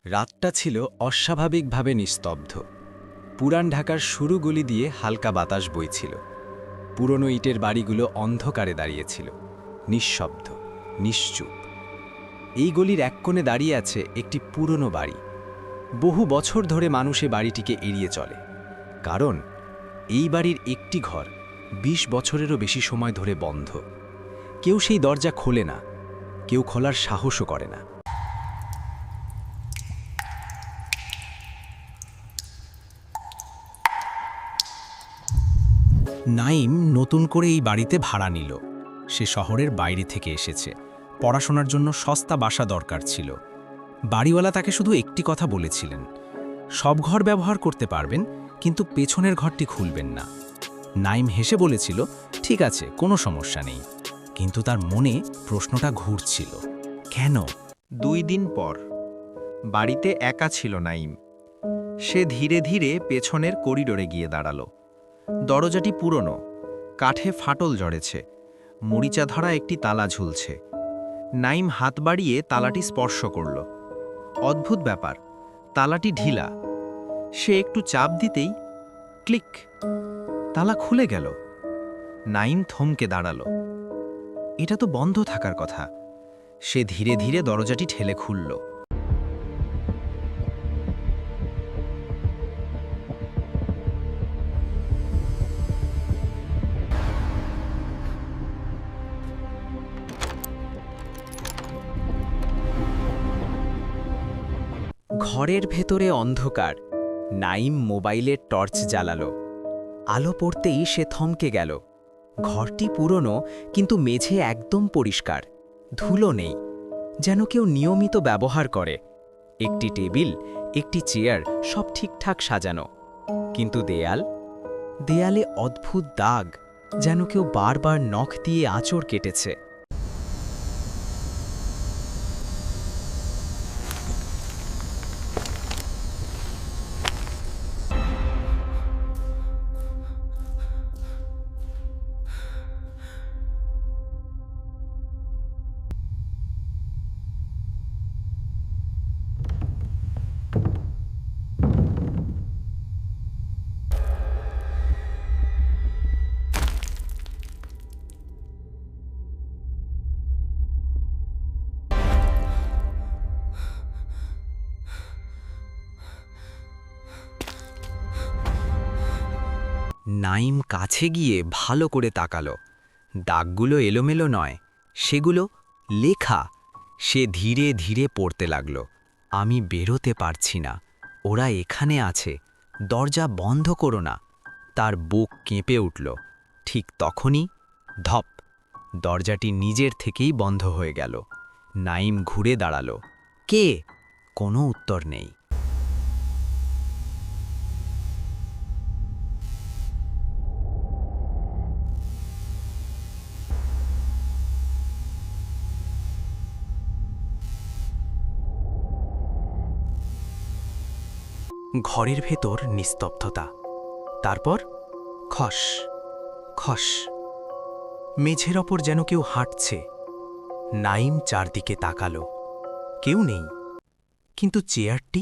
রাতটা ছিল অস্বাভাবিকভাবে নিস্তব্ধ। পুরান ঢাকার সরু গলি দিয়ে হালকা বাতাস বইছিল। পুরনো ইটের বাড়িগুলো অন্ধকারে দাঁড়িয়েছিল, নিঃশব্দ, নিশ্চুপ। এই গলির এক কোণে দাঁড়িয়ে আছে একটি পুরনো বাড়ি। বহু বছর ধরে মানুষ এ বাড়িটিকে এড়িয়ে চলে, কারণ এই বাড়ির একটি ঘর ২০ বছরেরও বেশি সময় ধরে বন্ধ। কেউ সেই দরজা খোলে না, কেউ খোলার সাহসও করে না। নাইম নতুন করে এই বাড়িতে ভাড়া নিল। সে শহরের বাইরে থেকে এসেছে, পড়াশোনার জন্য সস্তা বাসা দরকার ছিল। বাড়িওয়ালা তাকে শুধু একটি কথা বলেছিলেন, সব ঘর ব্যবহার করতে পারবেন, কিন্তু পেছনের ঘরটি খুলবেন না। নাইম হেসে বলেছিল, ঠিক আছে, কোনো সমস্যা নেই। কিন্তু তার মনে প্রশ্নটা ঘুরছিল, কেন? ২ দিন পর বাড়িতে একা ছিল নাইম। সে ধীরে ধীরে পেছনের করিডোরে গিয়ে দাঁড়ালো। দরজাটি পুরনো, কাঠে ফাটল জড়েছে, মরিচা ধরা একটি তালা ঝুলছে। নাইম হাত বাড়িয়ে তালাটি স্পর্শ করল। অদ্ভুত ব্যাপার, তালাটি ঢিলা। সে একটু চাপ দিতেই ক্লিক, তালা খুলে গেল। নাইম থমকে দাঁড়ালো। এটা তো বন্ধ থাকার কথা। সে ধীরে ধীরে দরজাটি ঠেলে খুলল। ঘরের ভেতরে অন্ধকার। নাইম মোবাইলের টর্চ জ্বালালো। আলো পড়তেই সে থমকে গেল। ঘরটি পুরনো, কিন্তু মেঝে একদম পরিষ্কার, ধুলো নেই, যেন কেউ নিয়মিত ব্যবহার করে। একটি টেবিল, একটি চেয়ার, সব ঠিকঠাক সাজানো। কিন্তু দেয়ালে অদ্ভুত দাগ, যেন কেউ বারবার নখ দিয়ে আঁচড় কেটেছে। নাইম কাছে গিয়ে ভালো করে তাকালো। দাগগুলো এলোমেলো নয়, সেগুলো লেখা। সে ধীরে ধীরে পড়তে লাগল, আমি বেরোতে পারছি না, ওরা এখানে আছে, দরজা বন্ধ করো না। তার বুক কেঁপে উঠল। ঠিক তখনই ধপ, দরজাটি নিজের থেকেই বন্ধ হয়ে গেল। নাইম ঘুরে দাঁড়ালো। কে? কোনো উত্তর নেই। ঘরের ভেতর নিস্তব্ধতা। তারপর খস খস, মেঝের ওপর যেন কেউ হাঁটছে। নাইম চারদিকে তাকালো, কেউ নেই, কিন্তু চেয়ারটি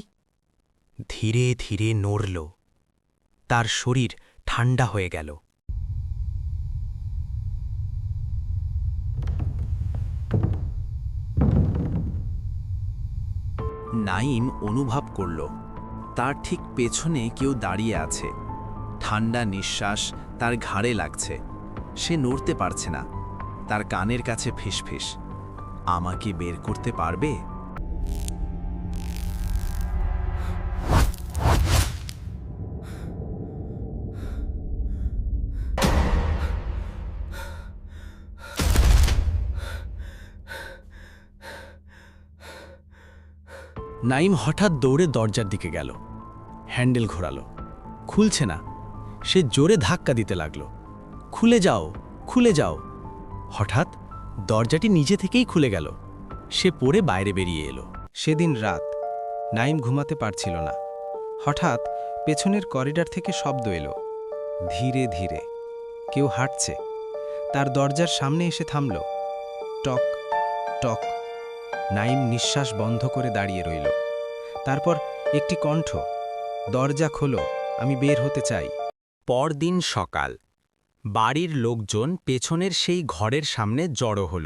ধীরে ধীরে নড়ল। তার শরীর ঠান্ডা হয়ে গেল। নাইম অনুভব করল, তার ঠিক পেছনে কেউ দাঁড়িয়ে আছে। ঠান্ডা নিঃশ্বাস তার ঘাড়ে লাগছে। সে নড়তে পারছে না। তার কানের কাছে ফিসফিস, আমাকে বের করতে পারবে? নাইম হঠাৎ দৌড়ে দরজার দিকে গেল। হ্যান্ডেল ঘোরালো, খুলছে না। সে জোরে ধাক্কা দিতে লাগল, খুলে যাও, খুলে যাও। হঠাৎ দরজাটি নিজে থেকেই খুলে গেল। সে পড়ে বাইরে বেরিয়ে এলো। সেদিন রাত। নাইম ঘুমাতে পারছিল না। হঠাৎ পেছনের করিডর থেকে শব্দ এলো, ধীরে ধীরে। কেউ হাঁটছে। তার দরজার সামনে এসে থামল। টক টক। নাইম নিঃশ্বাস বন্ধ করে দাঁড়িয়ে রইল। তারপর একটি কণ্ঠ, দরজা খোলো, আমি বের হতে চাই। পরদিন সকাল, বাড়ির লোকজন পেছনের সেই ঘরের সামনে জড়ো হল।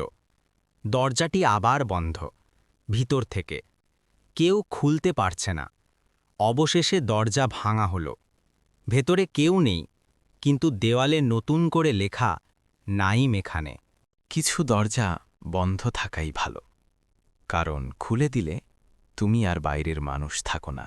দরজাটি আবার বন্ধ, ভিতর থেকে কেউ খুলতে পারছে না। অবশেষে দরজা ভাঙা হলো। ভেতরে কেউ নেই, কিন্তু দেওয়ালে নতুন করে লেখা, নাইম এখানে। কিছু দরজা বন্ধ থাকাই ভালো, কারণ খুলে দিলে তুমি আর বাইরের মানুষ থাকো না।